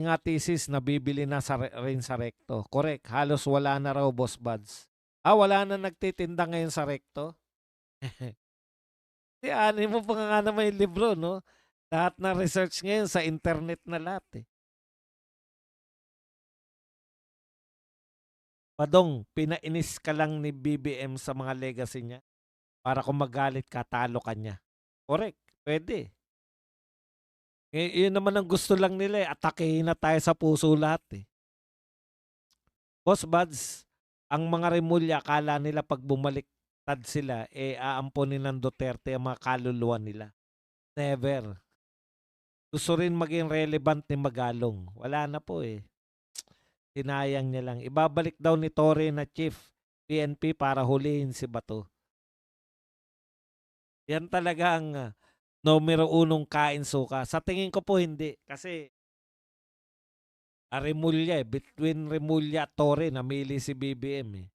nga thesis nabibili na rin sa Recto. Correct, halos wala na raw, Boss Buds. Wala na nagtitinda ngayon sa Recto? Ani mo pa nga naman yung libro, no? Lahat na research ngayon sa internet na lahat, eh. Padong, pinainis ka lang ni BBM sa mga legacy niya para kung magalit ka, talo ka niya. Correct, pwede. Yun naman ang gusto lang nila, eh. Atakehin na tayo sa puso lahat, eh. Boss Buds, ang mga Remulya, akala nila pag bumaliktad sila, aamponin ng Duterte ang mga kaluluwa nila. Never. Gusto rin maging relevant ni Magalong. Wala na po, eh. Sinayang niya lang. Ibabalik daw ni Torre na chief PNP para hulihin si Bato. Yan talaga ang numero unong kain suka. Sa tingin ko po hindi. Kasi Remulla, eh. Between Remulla at Torre, namili si BBM, eh.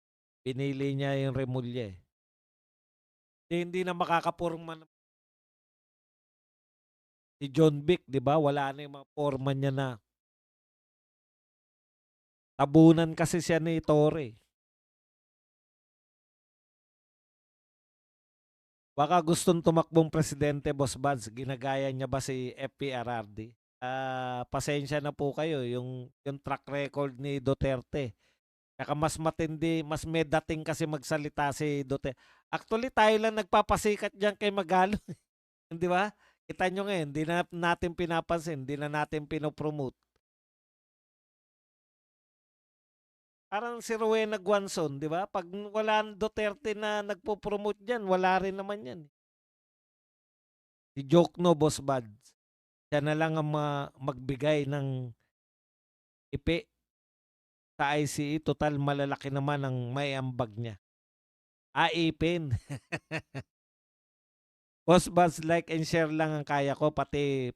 Pinili niya yung Remulla, eh. Hindi na makakapurma si John Vic, di ba? Wala na yung mga forma niya na. Tabunan kasi siya ni Torre. Baka gustong tumakbong presidente, Boss Buds. Ginagaya niya ba si FPRRD? Pasensya na po kayo. Yung track record ni Duterte. Kaya mas matindi, mas may dating kasi magsalita si Duterte. Actually, tayo lang nagpapasikat dyan kay Magalong. Di ba? Kita nyo ngayon, hindi na natin pinapansin, hindi na natin pinopromote. Parang si Rowena Guanzon, di ba? Pag wala ang Duterte na nagpo-promote dyan, wala rin naman yan. Si Jokno, Boss Buds. Siya na lang ang magbigay ng ipi sa ICE. Total malalaki naman ang may ambag niya. Ipin. Boss Buds, like and share lang ang kaya ko, pati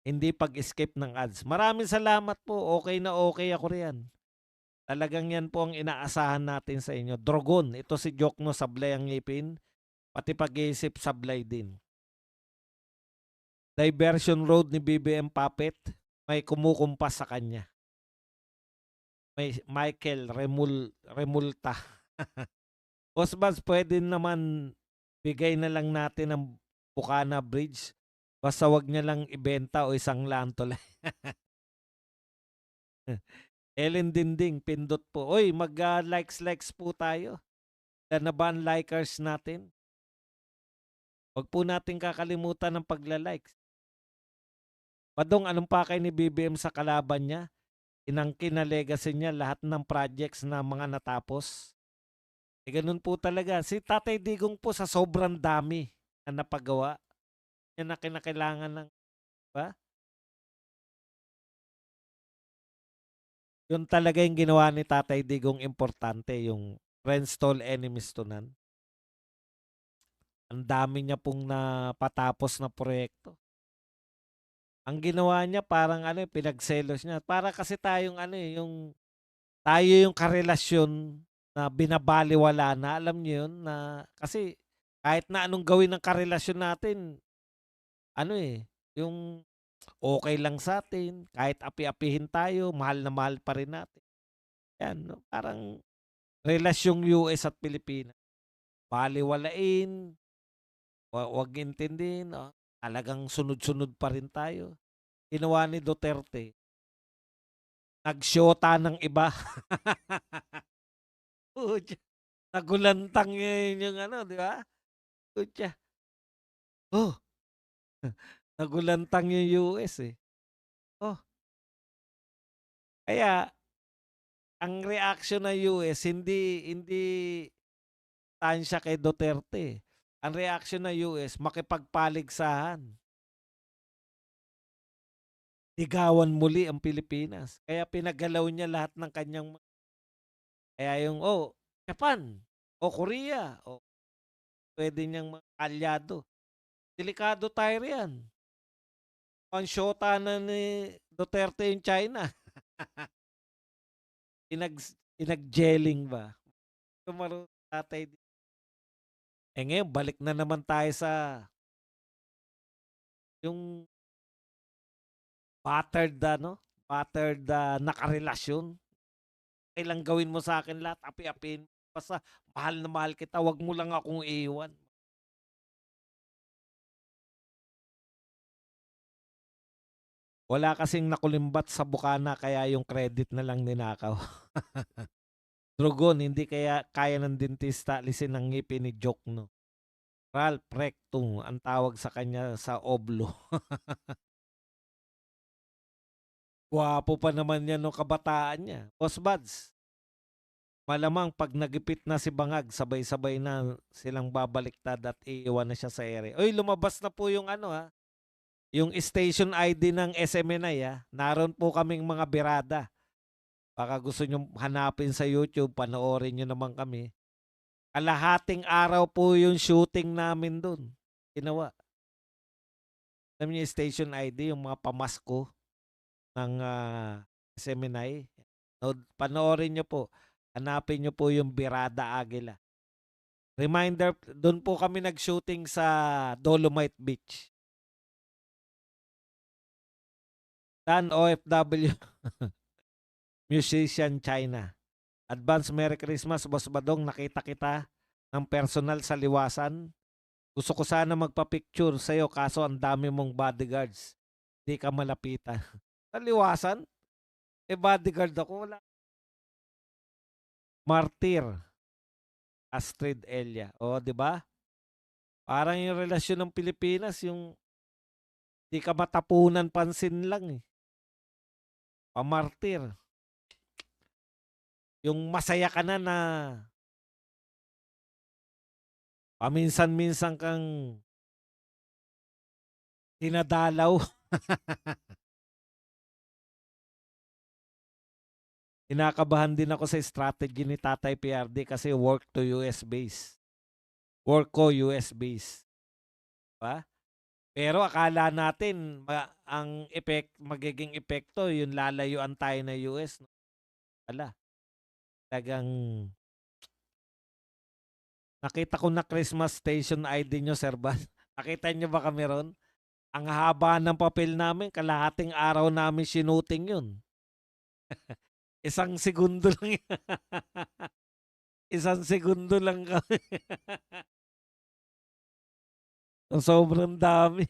hindi pag-escape ng ads. Maraming salamat po. Okay na okay ako riyan. Talagang yan po ang inaasahan natin sa inyo. Drogon, ito si Jokno, sablay ang ngipin. Pati pag-iisip, sablay din. Diversion road ni BBM Puppet, may kumukumpas sa kanya. May Michael Remulta. Boss Buds, pwede naman bigay na lang natin ang Bukana Bridge. Basta wag niya lang ibenta o isang lantol. Ellen Dinding, pindot po. Oy, mag-likes po tayo. Na ba ang likers natin? Wag po natin kakalimutan ng pagla-likes. Padong, anong pakay ni BBM sa kalaban niya? Inangkin na legacy niya lahat ng projects na mga natapos. Ganun po talaga. Si Tatay Digong po sa sobrang dami na napagawa. Yan na kinakailangan ng, ba? Yun talaga yung ginawa ni Tatay Digong importante, yung friends tall, enemies to none. Ang dami niya pong napatapos na proyekto. Ang ginawa niya parang pinagselos niya. Para kasi tayong tayo yung karelasyon na binabaliwala na, alam niyo yun, na kasi kahit na anong gawin ng karelasyon natin, yung okay lang sa atin, kahit api-apihin tayo, mahal na mahal pa rin natin. Yan, no? Parang relasyong US at Pilipinas. Baliwalain, wag intindihin, no? Talagang sunod-sunod pa rin tayo. Ginawa ni Duterte, nagsyota ng iba. Putya, nagulantang yun yung di ba? Putya. Oh, nagulantang yung US, eh. Oh, kaya ang reaction ng US hindi tansya kay Duterte. Ang reaction ng US makipagpaligsahan. Ligawan muli ang Pilipinas. Kaya pinagalaw niya lahat ng kanyang kaya yung Japan o Korea o pwede niyang mga kalyado. Delikado tayo riyan. Pansyota na ni Duterte yung China. Pinag pinag-gelling ba? Tumaro tatay. Ngayon, balik na naman tayo sa yung battered battered nakarelasyon. Kailang gawin mo sa akin lahat, api-apiin mo. Basta mahal na mahal kita, wag mo lang akong iiwan. Wala kasing nakulimbat sa bukana kaya yung credit na lang ninakaw. Drogon, hindi kaya kaya ng dentista alisin ang ngipin ni Jokno. Ralph Rectum, ang tawag sa kanya sa oblo. Gwapo pa naman yan nung kabataan niya. Boss Buds, malamang pag nagipit na si Bangag, sabay-sabay na silang babaliktad at iiwan na siya sa ere. Oy, lumabas na po yung ano ha, yung station ID ng SMNI ha. Naroon po kaming mga birada. Baka gusto nyo hanapin sa YouTube, panoorin nyo naman kami. Kalahating araw po yung shooting namin dun. Ginawa. Alam niyo yung station ID, yung mga pamasko ng SMNI. Panoorin nyo po. Hanapin nyo po yung Birada Agila. Reminder, doon po kami nag-shooting sa Dolomite Beach. Dan OFW Musician China. Advance Merry Christmas, Boss Badong. Nakita kita ng personal sa liwasan. Gusto ko sana magpa-picture sa'yo kaso ang dami mong bodyguards. Di ka malapitan. Sa liwasan? Bodyguard ako. Wala. Martir. Astrid Elia. O, di ba? Parang yung relasyon ng Pilipinas, yung di ka matapunan pansin lang eh. Pamartir. Yung masaya ka na paminsan-minsan kang tinadalaw. Kinakabahan din ako sa strategy ni Tatay PRD kasi work to US base. Work ko US base. Diba? Pero akala natin ang magiging epekto yung lalayuan tayo na US. No? Wala. Talagang nakita ko na Christmas station ID nyo, Sir Bas. Nakita nyo ba kami ron? Ang haba ng papel namin, kalahating araw namin sinuting yun. Isang segundo lang yan. Isang segundo lang kami. Sobrang dami.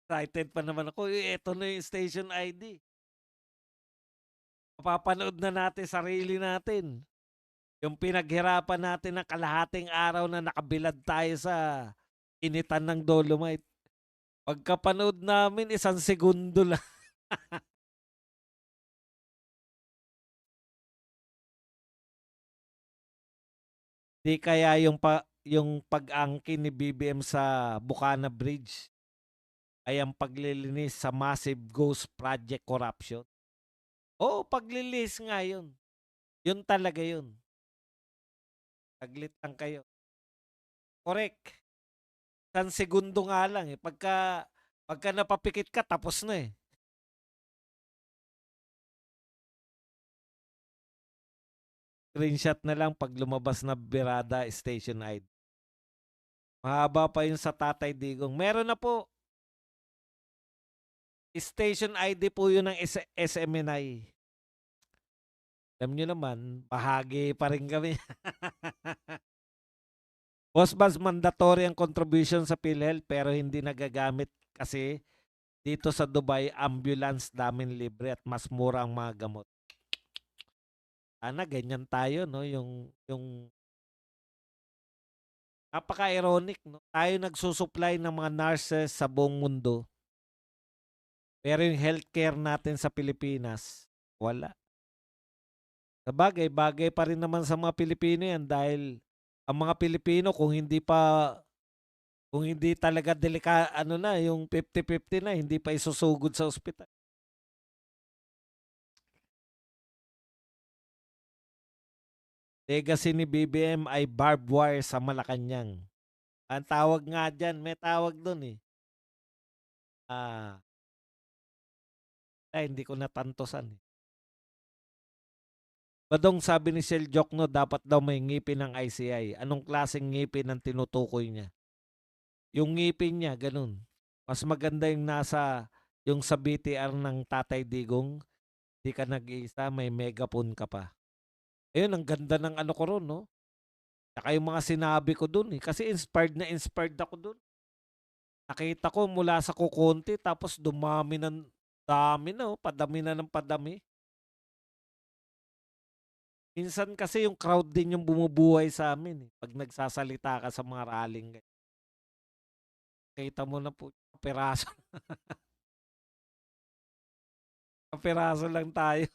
Excited pa naman ako. Ito na yung station ID. Mapapanood na natin sarili natin. Yung pinaghirapan natin na kalahating araw na nakabilad tayo sa initan ng Dolomite. Pagkapanood namin, isang segundo lang. Di kaya yung pag-angkin ni BBM sa Bukana Bridge ay ang paglilinis sa massive ghost project corruption. Oo, paglilinis nga yun. Yun talaga yun. Taglit lang kayo. Correct. Isang segundo nga lang eh. Pagka napapikit ka, tapos na eh. Screenshot na lang pag lumabas na Birada Station ID. Mahaba pa yun sa Tatay Digong. Meron na po. Station ID po yun ng SMNI. Alam nyo naman, bahagi pa rin kami. Boss Buzz, mandatory ang contribution sa PhilHealth pero hindi nagagamit kasi dito sa Dubai, ambulance damin libre at mas mura ang mga gamot. Sana ganyan tayo, no? Yung napaka-ironic, no? Tayo nagsusupply ng mga nurses sa buong mundo. Pero yung healthcare natin sa Pilipinas, wala. Sabagay, bagay pa rin naman sa mga Pilipino yan dahil ang mga Pilipino kung hindi talaga yung 50-50 na, hindi pa isusugod sa ospital. Legacy ni BBM ay barbed wire sa Malacanang. Ang tawag nga dyan, may tawag doon eh. Hindi ko natantosan eh. Badong sabi ni Sel Jokno, dapat daw may ngipin ng ICI. Anong klaseng ngipin ang tinutukoy niya? Yung ngipin niya, ganun. Mas maganda yung yung sa BTR ng Tatay Digong, di ka nag-iisa, may megaphone ka pa. Ayun, ang ganda ng ano ko ron, no? Tsaka yung mga sinabi ko dun eh. Kasi inspired ako dun. Nakita ko mula sa kukonti, tapos dami na, oh, padami na ng padami. Minsan kasi yung crowd din yung bumubuhay sa amin eh. Pag nagsasalita ka sa mga rallying, kita mo na po, kapiraso, kapiraso lang tayo.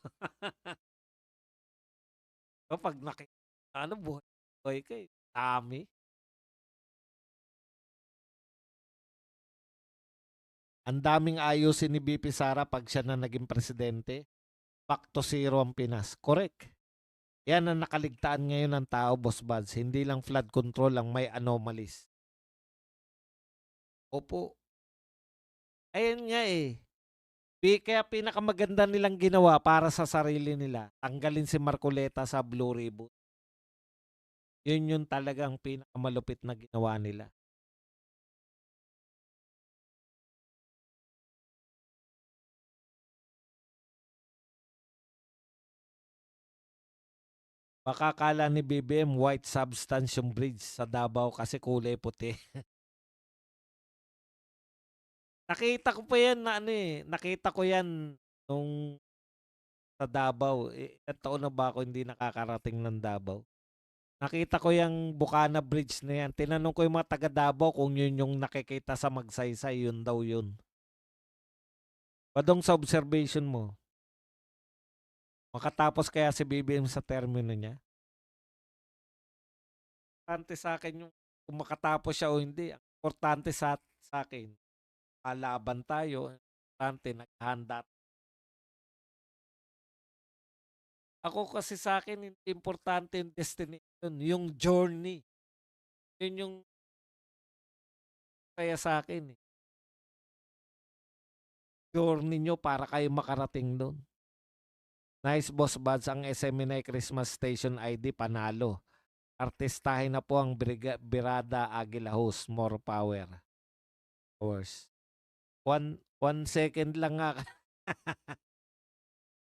O pag ano, buhay ka eh. Dami. Ang daming ayusin ni BP Sara pag siya na naging presidente. Back to zero ang Pinas. Correct. Yan ang nakaligtaan ngayon ng tao, Boss Buds. Hindi lang flood control ang may anomalies. Opo. Ayun nga eh. Kaya pinakamaganda nilang ginawa para sa sarili nila, tanggalin si Marcoleta sa Blue Ribbon. Yun yung talagang pinakamalupit na ginawa nila. Baka akala ni BBM white substance yung bridge sa Davao kasi kulay puti. Nakita ko pa yan na ano eh. Nakita ko yan nung sa Davao. Ilang taon na ba ako hindi nakakarating ng Davao. Nakita ko yung Bukana Bridge na yan. Tinanong ko yung mga taga Davao kung yun yung nakikita sa Magsaysay. Yun daw yun. Padong sa observation mo, makatapos kaya si BBM sa termino niya? Importante sa akin yung kung makatapos siya o hindi. Ang importante sa akin, kalaban tayo. Importante, naghahanda. Ako kasi sa akin, importante yung destination, yung journey. Yun yung kaya sa akin. Eh. Journey nyo para kayo makarating doon. Nice Boss Buds, ang SMNI Christmas Station ID panalo. Artistahin na po ang Birada Aguila host. More power. Hours. One second lang nga.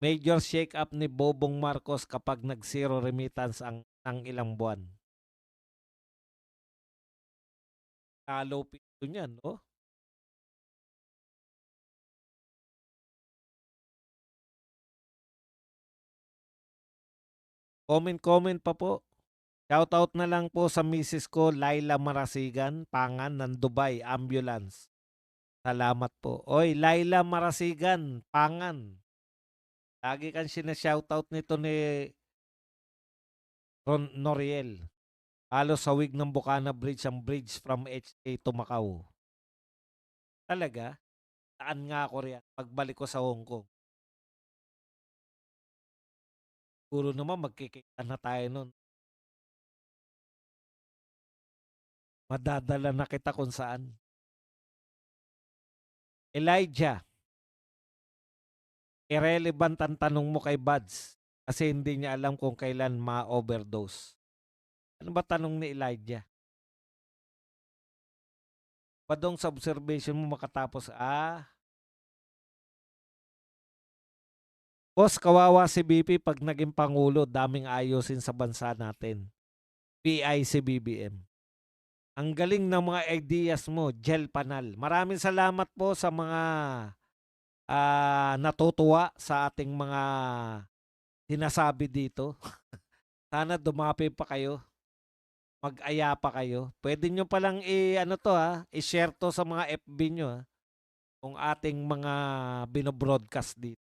Major shake-up ni Bobong Marcos kapag nag-zero remittance ng ilang buwan. Talo pito niyan, no? Comment pa po. Shoutout na lang po sa misis ko, Laila Marasigan, Pangan ng Dubai Ambulance. Salamat po. Oy, Laila Marasigan, Pangan. Lagi kang sinashoutout nito ni Noriel. Halos sawig ng Bukana Bridge ang bridge from HA to Macau. Talaga? Saan nga ako riyan? Pagbalik ko sa Hong Kong. Siguro naman magkikita na tayo nun. Madadala na kita kung saan. Elijah, irrelevant ang tanong mo kay Buds kasi hindi niya alam kung kailan ma-overdose. Ano ba tanong ni Elijah? Padong sa observation mo makatapos, Boss, kawawa si BP pag naging Pangulo, daming ayusin sa bansa natin. PI si BBM. Ang galing ng mga ideas mo, Gel Panal. Maraming salamat po sa mga natutuwa sa ating mga sinasabi dito. Sana dumapi pa kayo. Mag-aya pa kayo. Pwede nyo palang i-share to sa mga FB nyo, kung ating mga binobroadcast dito.